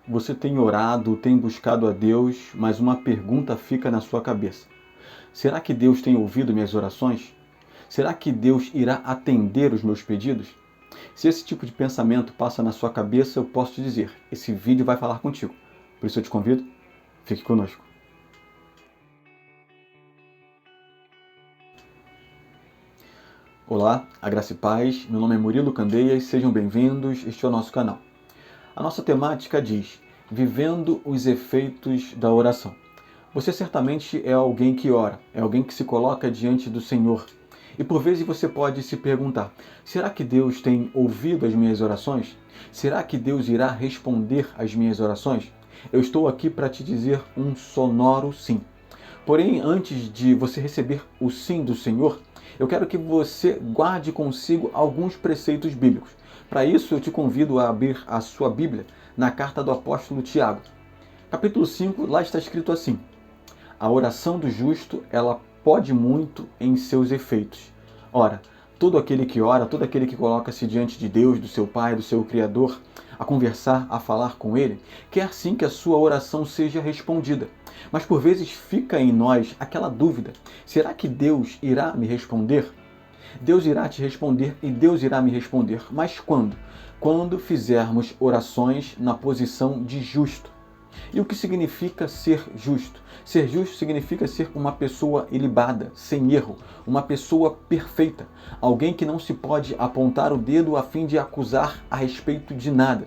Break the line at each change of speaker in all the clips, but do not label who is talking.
Você tem orado, tem buscado a Deus, mas uma pergunta fica na sua cabeça. Será que Deus tem ouvido minhas orações? Será que Deus irá atender os meus pedidos? Se esse tipo de pensamento passa na sua cabeça, eu posso te dizer, esse vídeo vai falar contigo. Por isso eu te convido, fique conosco. Olá, a graça e paz, meu nome é Murilo Candeias, sejam bem-vindos, este é o nosso canal. A nossa temática diz, vivendo os efeitos da oração. Você certamente é alguém que ora, é alguém que se coloca diante do Senhor. E por vezes você pode se perguntar, será que Deus tem ouvido as minhas orações? Será que Deus irá responder às minhas orações? Eu estou aqui para te dizer um sonoro sim. Porém, antes de você receber o sim do Senhor, eu quero que você guarde consigo alguns preceitos bíblicos. Para isso, eu te convido a abrir a sua Bíblia na carta do apóstolo Tiago. Capítulo 5, lá está escrito assim: a oração do justo, ela pode muito em seus efeitos. Ora, todo aquele que ora, todo aquele que coloca-se diante de Deus, do seu Pai, do seu Criador, a conversar, a falar com Ele, quer sim que a sua oração seja respondida. Mas por vezes fica em nós aquela dúvida: será que Deus irá me responder? Deus irá te responder e Deus irá me responder. Mas quando? Quando fizermos orações na posição de justo. E o que significa ser justo? Ser justo significa ser uma pessoa ilibada, sem erro, uma pessoa perfeita, alguém que não se pode apontar o dedo a fim de acusar a respeito de nada.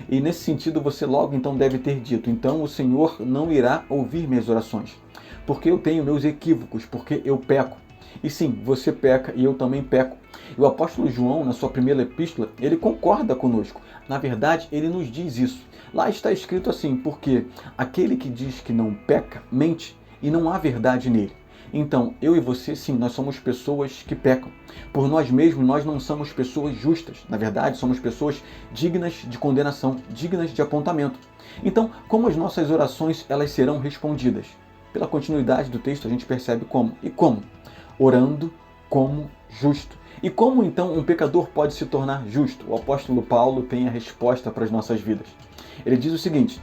E nesse sentido você logo então deve ter dito, então o Senhor não irá ouvir minhas orações, porque eu tenho meus equívocos, porque eu peco. E sim, você peca e eu também peco. E o apóstolo João, na sua primeira epístola, ele concorda conosco. Na verdade, ele nos diz isso. Lá está escrito assim, porque aquele que diz que não peca, mente, e não há verdade nele. Então, eu e você, sim, nós somos pessoas que pecam. Por nós mesmos, nós não somos pessoas justas. Na verdade, somos pessoas dignas de condenação, dignas de apontamento. Então, como as nossas orações elas serão respondidas? Pela continuidade do texto, a gente percebe como. E como? Orando como justo. E como então um pecador pode se tornar justo? O apóstolo Paulo tem a resposta para as nossas vidas. Ele diz o seguinte: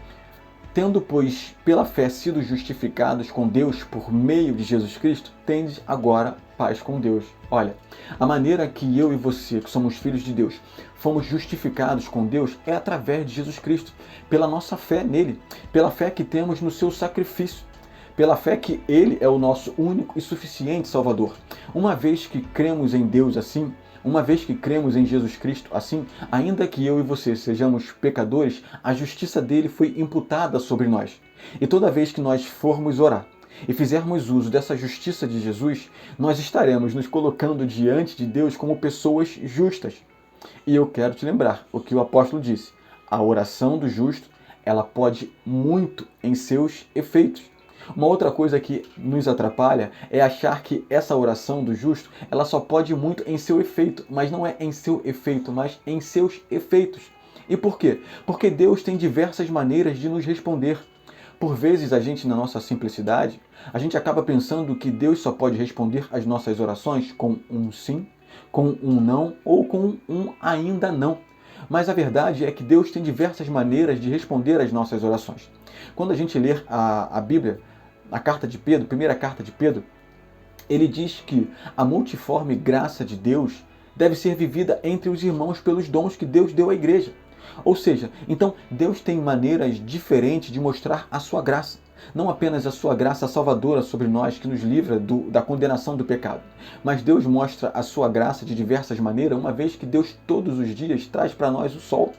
tendo, pois, pela fé sido justificados com Deus por meio de Jesus Cristo, tendes agora paz com Deus. Olha, a maneira que eu e você, que somos filhos de Deus, fomos justificados com Deus é através de Jesus Cristo, pela nossa fé nele, pela fé que temos no seu sacrifício, pela fé que Ele é o nosso único e suficiente Salvador. Uma vez que cremos em Deus assim, uma vez que cremos em Jesus Cristo assim, ainda que eu e você sejamos pecadores, a justiça dele foi imputada sobre nós. E toda vez que nós formos orar e fizermos uso dessa justiça de Jesus, nós estaremos nos colocando diante de Deus como pessoas justas. E eu quero te lembrar o que o apóstolo disse: a oração do justo, ela pode muito em seus efeitos. Uma outra coisa que nos atrapalha é achar que essa oração do justo, ela só pode muito em seu efeito, mas não é em seu efeito, mas em seus efeitos. E por quê? Porque Deus tem diversas maneiras de nos responder. Por vezes a gente, na nossa simplicidade, a gente acaba pensando que Deus só pode responder às nossas orações com um sim, com um não ou com um ainda não. Mas a verdade é que Deus tem diversas maneiras de responder às nossas orações. Quando a gente lê a Bíblia, a carta de Pedro, primeira carta de Pedro, ele diz que a multiforme graça de Deus deve ser vivida entre os irmãos pelos dons que Deus deu à igreja. Ou seja, então Deus tem maneiras diferentes de mostrar a sua graça. Não apenas a sua graça salvadora sobre nós, que nos livra da condenação do pecado, mas Deus mostra a sua graça de diversas maneiras, uma vez que Deus todos os dias traz para nós o sol,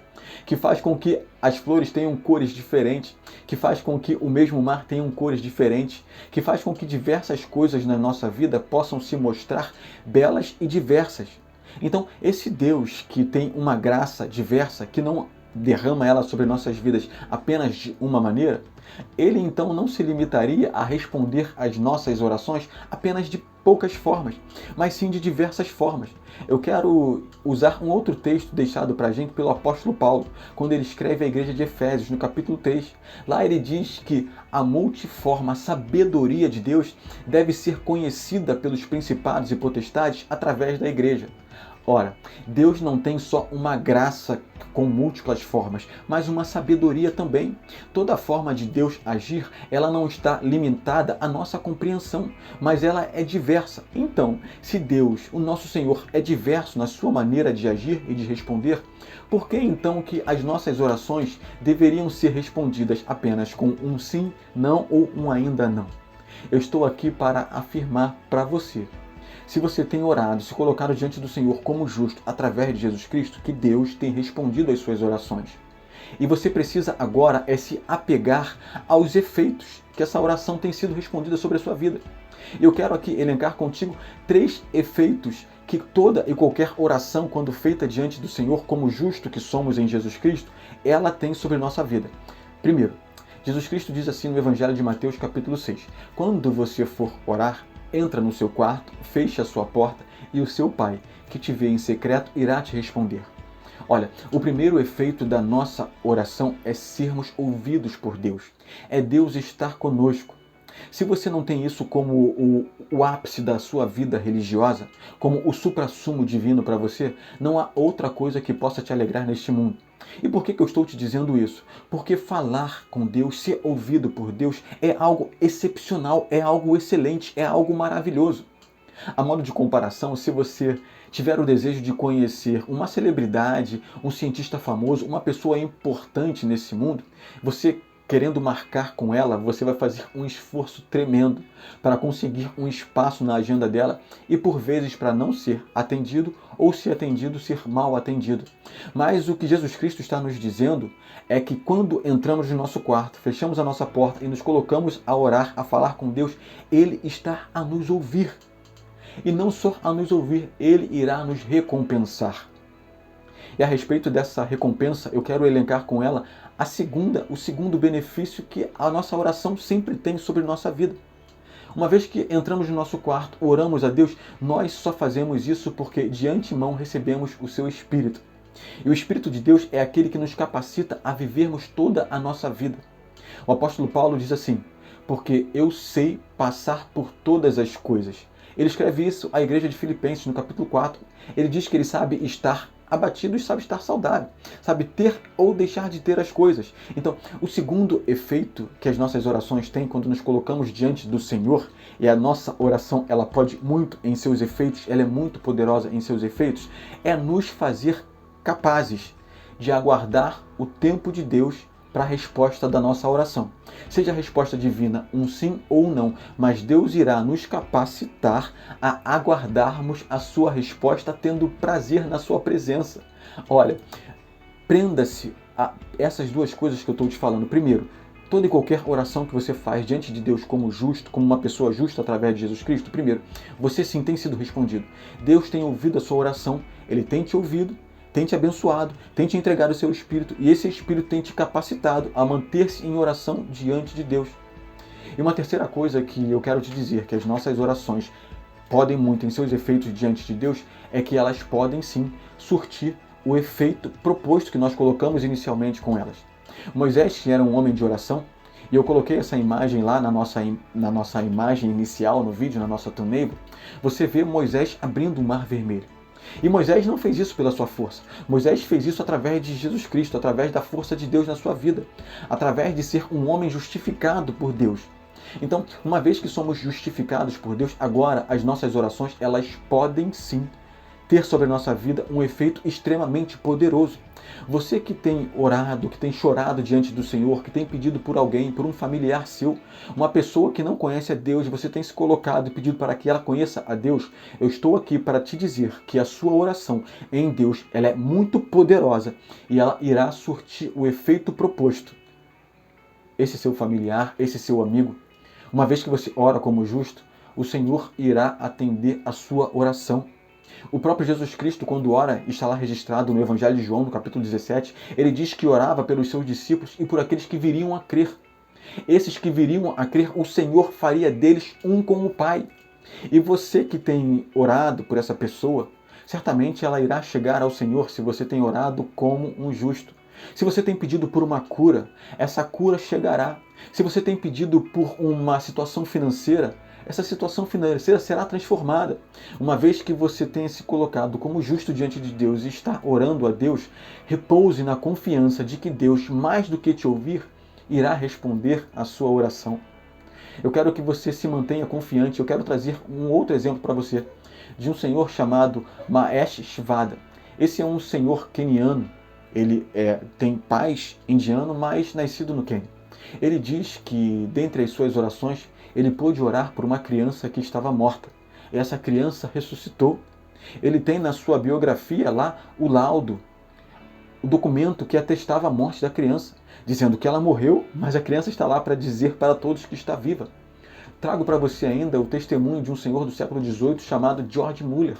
que faz com que as flores tenham cores diferentes, que faz com que o mesmo mar tenha cores diferentes, que faz com que diversas coisas na nossa vida possam se mostrar belas e diversas. Então, esse Deus que tem uma graça diversa, que não derrama ela sobre nossas vidas apenas de uma maneira, ele então não se limitaria a responder às nossas orações apenas de poucas formas, mas sim de diversas formas. Eu quero usar um outro texto deixado para a gente pelo apóstolo Paulo, quando ele escreve à igreja de Efésios, no capítulo 3. Lá ele diz que a multiforme, a sabedoria de Deus deve ser conhecida pelos principados e potestades através da igreja. Ora, Deus não tem só uma graça com múltiplas formas, mas uma sabedoria também. Toda forma de Deus agir, ela não está limitada à nossa compreensão, mas ela é diversa. Então, se Deus, o nosso Senhor, é diverso na sua maneira de agir e de responder, por que então que as nossas orações deveriam ser respondidas apenas com um sim, não ou um ainda não? Eu estou aqui para afirmar para você. Se você tem orado, se colocado diante do Senhor como justo através de Jesus Cristo, que Deus tem respondido às suas orações. E você precisa agora se apegar aos efeitos que essa oração tem sido respondida sobre a sua vida. Eu quero aqui elencar contigo 3 efeitos que toda e qualquer oração, quando feita diante do Senhor como justo que somos em Jesus Cristo, ela tem sobre nossa vida. Primeiro, Jesus Cristo diz assim no Evangelho de Mateus capítulo 6, quando você for orar, entra no seu quarto, feche a sua porta e o seu pai, que te vê em secreto, irá te responder. Olha, o primeiro efeito da nossa oração é sermos ouvidos por Deus. É Deus estar conosco. Se você não tem isso como o ápice da sua vida religiosa, como o suprassumo divino para você, não há outra coisa que possa te alegrar neste mundo. E por que eu estou te dizendo isso? Porque falar com Deus, ser ouvido por Deus, é algo excepcional, é algo excelente, é algo maravilhoso. A modo de comparação, se você tiver o desejo de conhecer uma celebridade, um cientista famoso, uma pessoa importante nesse mundo, você querendo marcar com ela, você vai fazer um esforço tremendo para conseguir um espaço na agenda dela e por vezes para não ser atendido ou se atendido, ser mal atendido. Mas o que Jesus Cristo está nos dizendo é que quando entramos no nosso quarto, fechamos a nossa porta e nos colocamos a orar, a falar com Deus, Ele está a nos ouvir. E não só a nos ouvir, Ele irá nos recompensar. E a respeito dessa recompensa, eu quero elencar com ela o segundo benefício que a nossa oração sempre tem sobre nossa vida. Uma vez que entramos no nosso quarto, oramos a Deus, nós só fazemos isso porque de antemão recebemos o seu Espírito. E o Espírito de Deus é aquele que nos capacita a vivermos toda a nossa vida. O apóstolo Paulo diz assim, porque eu sei passar por todas as coisas. Ele escreve isso à igreja de Filipenses, no capítulo 4. Ele diz que ele sabe estar abatido e sabe estar saudável, sabe ter ou deixar de ter as coisas. Então, o segundo efeito que as nossas orações têm quando nos colocamos diante do Senhor, e a nossa oração ela pode muito em seus efeitos, ela é muito poderosa em seus efeitos, é nos fazer capazes de aguardar o tempo de Deus para a resposta da nossa oração. Seja a resposta divina um sim ou um não, mas Deus irá nos capacitar a aguardarmos a sua resposta tendo prazer na sua presença. Olha, prenda-se a essas duas coisas que eu estou te falando. Primeiro, toda e qualquer oração que você faz diante de Deus como justo, como uma pessoa justa através de Jesus Cristo, primeiro, você sim tem sido respondido. Deus tem ouvido a sua oração, Ele tem te ouvido, tem te abençoado, tem te entregado o seu Espírito e esse Espírito tem te capacitado a manter-se em oração diante de Deus. E uma terceira coisa que eu quero te dizer, que as nossas orações podem muito em seus efeitos diante de Deus, é que elas podem sim surtir o efeito proposto que nós colocamos inicialmente com elas. Moisés era um homem de oração e eu coloquei essa imagem lá na nossa imagem inicial, no vídeo, na nossa thumbnail. Você vê Moisés abrindo o Mar Vermelho. E Moisés não fez isso pela sua força. Moisés fez isso através de Jesus Cristo, através da força de Deus na sua vida, através de ser um homem justificado por Deus. Então, uma vez que somos justificados por Deus, agora as nossas orações, elas podem sim ter sobre a nossa vida um efeito extremamente poderoso. Você que tem orado, que tem chorado diante do Senhor, que tem pedido por alguém, por um familiar seu, uma pessoa que não conhece a Deus, você tem se colocado e pedido para que ela conheça a Deus, eu estou aqui para te dizer que a sua oração em Deus, ela é muito poderosa e ela irá surtir o efeito proposto. Esse seu familiar, esse seu amigo, uma vez que você ora como justo, o Senhor irá atender a sua oração. O próprio Jesus Cristo, quando ora, está lá registrado no Evangelho de João, no capítulo 17, ele diz que orava pelos seus discípulos e por aqueles que viriam a crer. Esses que viriam a crer, o Senhor faria deles um com o Pai. E você que tem orado por essa pessoa, certamente ela irá chegar ao Senhor se você tem orado como um justo. Se você tem pedido por uma cura, essa cura chegará. Se você tem pedido por uma situação financeira, essa situação financeira será transformada. Uma vez que você tenha se colocado como justo diante de Deus e está orando a Deus, repouse na confiança de que Deus, mais do que te ouvir, irá responder à sua oração. Eu quero que você se mantenha confiante. Eu quero trazer um outro exemplo para você, de um senhor chamado Mahesh Shivada. Esse é um senhor queniano. Ele tem pais indiano, mas nascido no Quênia. Ele diz que, dentre as suas orações, ele pôde orar por uma criança que estava morta. Essa criança ressuscitou. Ele tem na sua biografia lá o laudo, o documento que atestava a morte da criança, dizendo que ela morreu, mas a criança está lá para dizer para todos que está viva. Trago para você ainda o testemunho de um senhor do século XVIII chamado George Muller,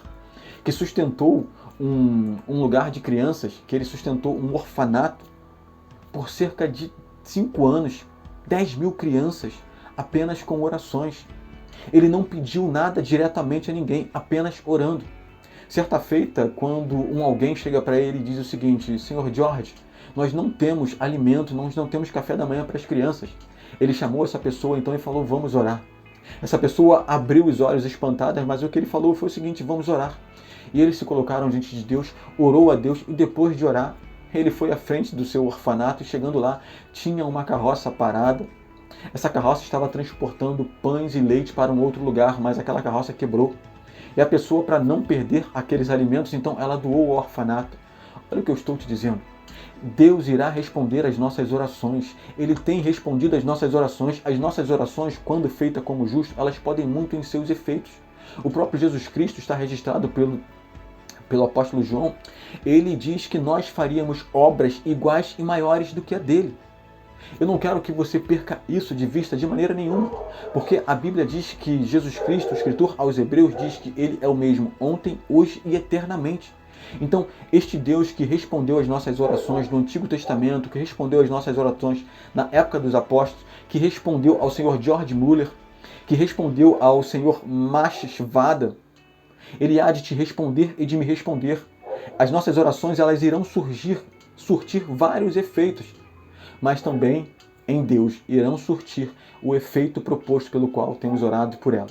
que sustentou um lugar de crianças, que ele sustentou um orfanato por cerca de 5 anos, 10.000 crianças, apenas com orações. Ele não pediu nada diretamente a ninguém, apenas orando. Certa feita, quando alguém chega para ele e diz o seguinte: Senhor George, nós não temos alimento, nós não temos café da manhã para as crianças. Ele chamou essa pessoa então e falou: vamos orar. Essa pessoa abriu os olhos espantada, mas o que ele falou foi o seguinte: vamos orar. E eles se colocaram diante de Deus, orou a Deus, e depois de orar, ele foi à frente do seu orfanato e, chegando lá, tinha uma carroça parada. Essa carroça estava transportando pães e leite para um outro lugar, mas aquela carroça quebrou. E a pessoa, para não perder aqueles alimentos, então ela doou ao orfanato. Olha o que eu estou te dizendo. Deus irá responder às nossas orações. Ele tem respondido às nossas orações. As nossas orações, quando feitas como justo, elas podem muito em seus efeitos. O próprio Jesus Cristo está registrado pelo apóstolo João. Ele diz que nós faríamos obras iguais e maiores do que a dele. Eu não quero que você perca isso de vista de maneira nenhuma, porque a Bíblia diz que Jesus Cristo, o escritor aos Hebreus, diz que ele é o mesmo ontem, hoje e eternamente. Então, este Deus que respondeu às nossas orações no Antigo Testamento, que respondeu às nossas orações na época dos apóstolos, que respondeu ao Senhor George Muller, que respondeu ao Senhor Mahesh Shivada, ele há de te responder e de me responder. As nossas orações, elas irão surtir vários efeitos, mas também em Deus irão surtir o efeito proposto pelo qual temos orado por ela.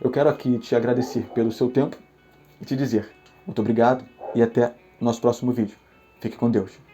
Eu quero aqui te agradecer pelo seu tempo e te dizer muito obrigado e até o nosso próximo vídeo. Fique com Deus.